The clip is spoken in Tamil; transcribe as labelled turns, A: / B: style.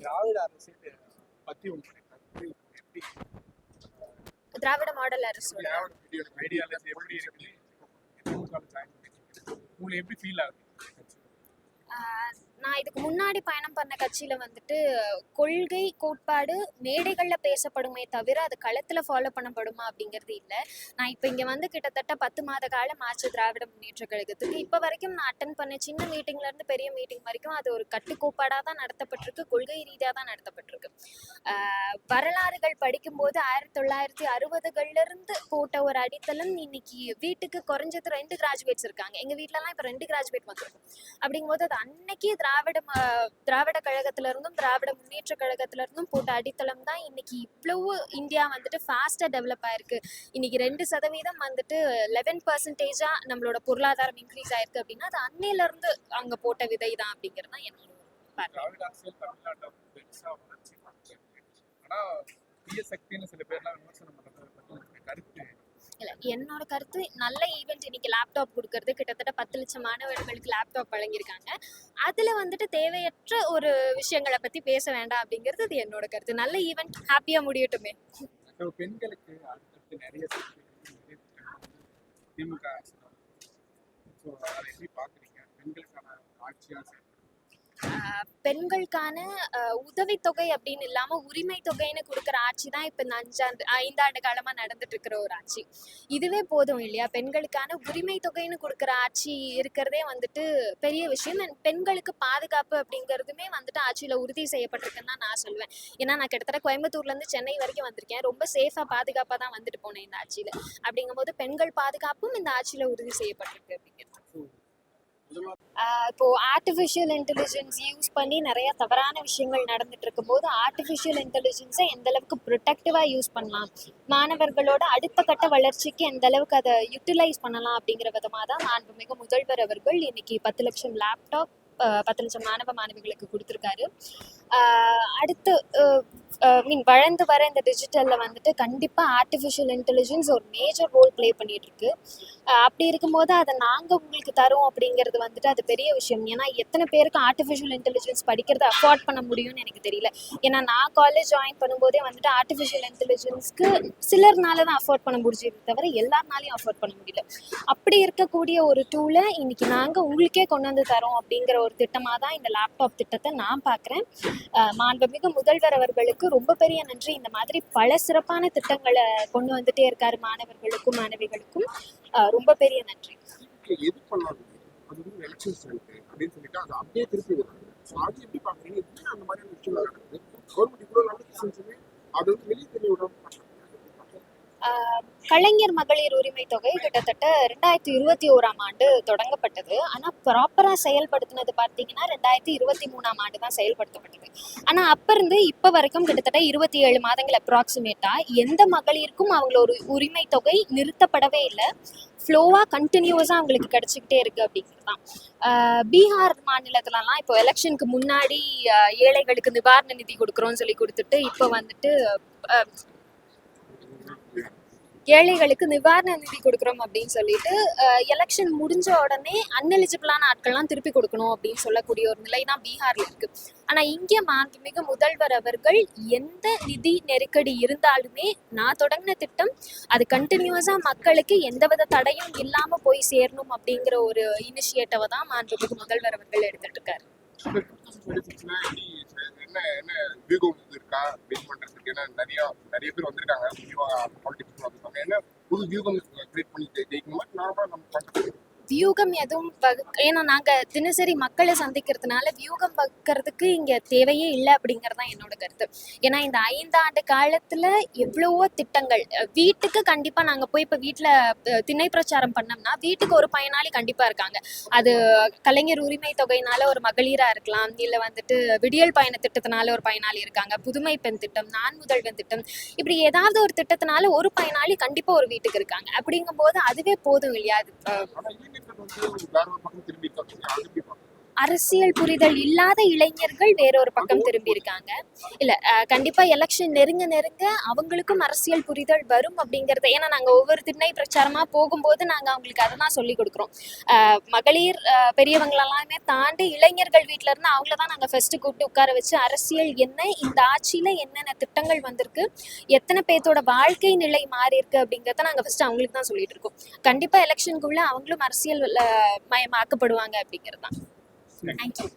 A: திராவிட அரசியல் பத்தி உங்களுக்கு கருத்து எப்படி?
B: திராவிட மாடல் அரசு
A: ஐடியாலஜி எப்படி இருக்குது? உங்களுக்கு எப்படி ஃபீல் ஆகுது?
B: நான் இதுக்கு முன்னாடி பயணம் பண்ண கட்சியில வந்துட்டு கொள்கை கோட்பாடு மேடைகள்ல பேசப்படுமே தவிர அது களத்துல ஃபாலோ பண்ணப்படுமா அப்படிங்கிறது இல்லை. நான் இப்போ இங்க வந்து கிட்டத்தட்ட 10 மாத காலம் ஆச்சு திராவிட முன்னேற்ற கழகத்துக்கு. இப்போ வரைக்கும் நான் அட்டன் பண்ண சின்ன மீட்டிங்ல இருந்து பெரிய மீட்டிங் வரைக்கும் அது ஒரு கட்டுக்கோப்பாடாக தான் நடத்தப்பட்டிருக்கு, கொள்கை ரீதியாக தான் நடத்தப்பட்டிருக்கு. வரலாறுகள் படிக்கும்போது 1960கள்ல இருந்து போட்ட ஒரு அடித்தளம் இன்னைக்கு வீட்டுக்கு குறைஞ்சது 2 கிராஜுவேட்ஸ் இருக்காங்க. எங்க வீட்டிலலாம் இப்போ 2 கிராஜுவேட் வந்திருக்கும். அப்படிங்கும்போது அது அன்னைக்கு திராவிட கழகத்துல இருந்தும் திராவிட முன்னேற்ற கழகத்துல இருந்தும் போட்ட அடித்தளம் தான் இன்னைக்கு இவ்வளவு இந்தியா வந்துட்டு ஃபாஸ்டா டெவலப் ஆயிருக்கு. இன்னைக்கு 2% வந்துட்டு 11% நம்மளோட பொருளாதாரம் இன்க்ரீஸ் ஆயிருக்கு அப்படின்னா அது அன்னையில இருந்து அங்க போட்ட விதை தான் அப்படிங்கிறது தான் என்னோட இல்ல. என்னோட கருத்து நல்ல ஈவெண்ட் இன்னைக்கு லேப்டாப் கொடுக்கறது, கிட்டத்தட்ட 10 லட்சம் மாணவர்களுக்கு லேப்டாப் வழங்கியிருக்காங்க. அதுல வந்துட்டு தேவையற்ற ஒரு விஷயங்களை பத்தி பேச வேண்டாம் அப்படிங்கிறது அது என்னோட கருத்து. நல்ல ஈவெண்ட் ஹாப்பியா முடியட்டுமே.
A: பெண்களுக்கு அடுத்தடுத்து நிறைய திமுக பெண்களுக்கான ஆட்சியா
B: பெண்களுக்கான உதவித்தொகை அப்படின்னு இல்லாம உரிமை தொகைன்னு கொடுக்குற ஆட்சி தான் இப்போ இந்த 5 ஆண்டு காலமா நடந்துட்டு இருக்கிற ஒரு ஆட்சி. இதுவே போதும் இல்லையா? பெண்களுக்கான உரிமை தொகைன்னு கொடுக்குற ஆட்சி இருக்கிறதே வந்துட்டு பெரிய விஷயம். பெண்களுக்கு பாதுகாப்பு அப்படிங்கிறதுமே வந்துட்டு ஆட்சியில உறுதி செய்யப்பட்டிருக்குன்னு தான் நான் சொல்லுவேன். ஏன்னா நான் கிட்டத்தட்ட கோயம்புத்தூர்ல இருந்து சென்னை வரைக்கும் வந்திருக்கேன். ரொம்ப சேஃபா பாதுகாப்பா தான் வந்துட்டு போனேன் இந்த ஆட்சியில. அப்படிங்கும்போது பெண்கள் பாதுகாப்பும் இந்த ஆட்சியில உறுதி செய்யப்பட்டிருக்கு அப்படிங்கிறது. இப்போ ஆர்டிஃபிஷியல் இன்டெலிஜென்ஸ் யூஸ் பண்ணி நிறைய தவறான விஷயங்கள் நடந்துட்டு இருக்கும்போது ஆர்டிஃபிஷியல் இன்டெலிஜென்ஸை எந்த அளவுக்கு ப்ரொடெக்டிவாக யூஸ் பண்ணலாம், மாணவர்களோட அடுத்த கட்ட வளர்ச்சிக்கு எந்த அளவுக்கு அதை யூட்டிலைஸ் பண்ணலாம் அப்படிங்கிற விதமாக தான் மாண்புமிகு முதல்வர் அவர்கள் இன்னைக்கு 10 லட்சம் லேப்டாப் 10 லட்சம் மாணவிகளுக்கு கொடுத்துருக்காரு. அடுத்து வளர்ந்து வர இந்த டிஜிட்டலில் வந்துட்டு கண்டிப்பாக ஆர்டிஃபிஷியல் இன்டெலிஜென்ஸ் ஒரு மேஜர் ரோல் ப்ளே பண்ணிட்டு இருக்கு. அப்படி இருக்கும்போது அதை நாங்கள் உங்களுக்கு தரோம் அப்படிங்கிறது வந்துட்டு அது பெரிய விஷயம். ஏன்னா எத்தனை பேருக்கு ஆர்டிஃபிஷியல் இன்டெலிஜென்ஸ் படிக்கிறத அஃபோர்ட் பண்ண முடியும்னு எனக்கு தெரியல. ஏன்னா நான் காலேஜ் ஜாயின் பண்ணும்போதே வந்துட்டு ஆர்டிஃபிஷியல் இன்டெலிஜென்ஸ்க்கு சிலர்னால தான் அஃபோர்ட் பண்ண முடிஞ்சது தவிர எல்லாருனாலையும் அஃபோர்ட் பண்ண முடியல. அப்படி இருக்கக்கூடிய ஒரு டூலை இன்னைக்கு நாங்கள் உங்களுக்கே கொண்டு வந்து தரோம் அப்படிங்கிற ஒரு திட்டமாக தான் இந்த லேப்டாப் திட்டத்தை நான் பார்க்குறேன். மாண்புமிகு முதல்வர் அவர்களுக்கு ரொம்ப பெரிய நன்றி. இந்த மாதிரி பல சிறப்பான திட்டங்களை கொண்டு வந்துட்டே இருக்காரு மாணவர்களுக்கும் மாணவிகளுக்கும். ரொம்ப பெரிய நன்றி.
C: எது பண்ணாலும் அது வந்து எலெக்ஷன் அப்படின்னு சொல்லிட்டு அதை அப்படியே திருப்பி விடுறாங்க. அது எப்படி பாக்குறீங்க? அந்த மாதிரியான விஷயம் நடக்குது. கவர்மெண்ட் இவ்வளவு நல்ல டிசிஷன்ஸுமே அது வந்து வெளியே தெரிய விடாம
B: கலைஞர் மகளிர் உரிமை தொகை கிட்டத்தட்ட 2021ஆம் ஆண்டு தொடங்கப்பட்டது. ஆனால் ப்ராப்பராக செயல்படுத்தினது பார்த்தீங்கன்னா 2023ஆம் ஆண்டு தான் செயல்படுத்தப்பட்டது. ஆனால் அப்போ இருந்து இப்போ வரைக்கும் கிட்டத்தட்ட 27 மாதங்கள் அப்ராக்சிமேட்டாக எந்த மகளிருக்கும் அவங்களோட உரிமை தொகை நிறுத்தப்படவே இல்லை. ஃப்ளோவாக கண்டினியூஸாக அவங்களுக்கு கிடச்சிக்கிட்டே இருக்குது அப்படிங்கிறது தான். பீகார் மாநிலத்துலலாம் இப்போ எலெக்ஷனுக்கு முன்னாடி ஏழைகளுக்கு நிவாரண நிதி கொடுக்குறோன்னு சொல்லி கொடுத்துட்டு இப்போ வந்துட்டு ஏழைகளுக்கு நிவாரண நிதி கொடுக்குறோம் அப்படின்னு சொல்லிட்டு எலெக்ஷன் முடிஞ்ச உடனே அன்எலிஜிபிளான ஆட்கள்லாம் திருப்பி கொடுக்கணும் அப்படின்னு சொல்லக்கூடிய ஒரு நிலை தான் பீகார்ல இருக்கு. ஆனால் இங்கே மாண்புமிகு முதல்வர் அவர்கள் எந்த நிதி நெருக்கடி இருந்தாலுமே நான் தொடங்கின திட்டம் அது கண்டினியூஸாக மக்களுக்கு எந்தவித தடையும் இல்லாமல் போய் சேரணும் அப்படிங்கிற ஒரு இனிஷியேட்டிவை தான் மாண்புமிகு முதல்வர் அவர்கள் எடுத்துட்டு இருக்காரு.
C: இருக்கா பில் பண்றதுக்கு? ஏன்னா நிறைய பேர் வந்திருக்காங்க, என்ன புது வியூகம் கிரியேட் பண்ணி ஜெயிக்கணுமா நார்மலா நம்ம பண்றது
B: வியூகம் எதுவும் ஏன்னா நாங்கள் தினசரி மக்களை சந்திக்கிறதுனால வியூகம் வகுக்கிறதுக்கு இங்கே தேவையே இல்லை அப்படிங்கிறது தான் என்னோட கருத்து. ஏன்னா இந்த 5 ஆண்டு காலத்தில் எவ்வளவோ திட்டங்கள் வீட்டுக்கு கண்டிப்பாக நாங்கள் போய் இப்போ வீட்டில் திணை பிரச்சாரம் பண்ணோம்னா வீட்டுக்கு ஒரு பயனாளி கண்டிப்பாக இருக்காங்க. அது கலைஞர் உரிமை தொகையினால ஒரு மகளிராக இருக்கலாம், இல்லை வந்துட்டு விடியல் பயண திட்டத்தினால ஒரு பயனாளி இருக்காங்க, புதுமை பெண் திட்டம், நான் முதல்வன் திட்டம், இப்படி ஏதாவது ஒரு திட்டத்தினால ஒரு பயனாளி கண்டிப்பாக ஒரு வீட்டுக்கு இருக்காங்க. அப்படிங்கும்போது அதுவே போதும் இல்லையா? அரசியல் புரிதல் இல்லாத இளைஞர்கள் வேறொரு பக்கம் திரும்பி இருக்காங்க. இல்ல கண்டிப்பா எலெக்ஷன் நெருங்க நெருங்க அவங்களுக்கும் அரசியல் புரிதல் வரும் அப்படிங்கறத, ஏன்னா நாங்க ஒவ்வொரு திண்ணை பிரச்சாரமா போகும்போது நாங்க அவங்களுக்கு அதை தான் சொல்லி கொடுக்குறோம். மகளிர் பெரியவங்களெல்லாமே தாண்டி இளைஞர்கள் வீட்ல இருந்து அவங்கள தான் நாங்க ஃபர்ஸ்ட் கூப்பிட்டு உட்கார வச்சு அரசியல் என்ன, இந்த ஆட்சியில என்னென்ன திட்டங்கள் வந்திருக்கு, எத்தனை பேர்த்தோட வாழ்க்கை நிலை மாறி இருக்கு அப்படிங்கறத நாங்க ஃபர்ஸ்ட் அவங்களுக்கு தான் சொல்லிட்டு இருக்கோம். கண்டிப்பா எலெக்ஷனுக்குள்ள அவங்களும் அரசியல் மயமாக்கப்படுவாங்க அப்படிங்கிறது தான். தேங்க்யூ.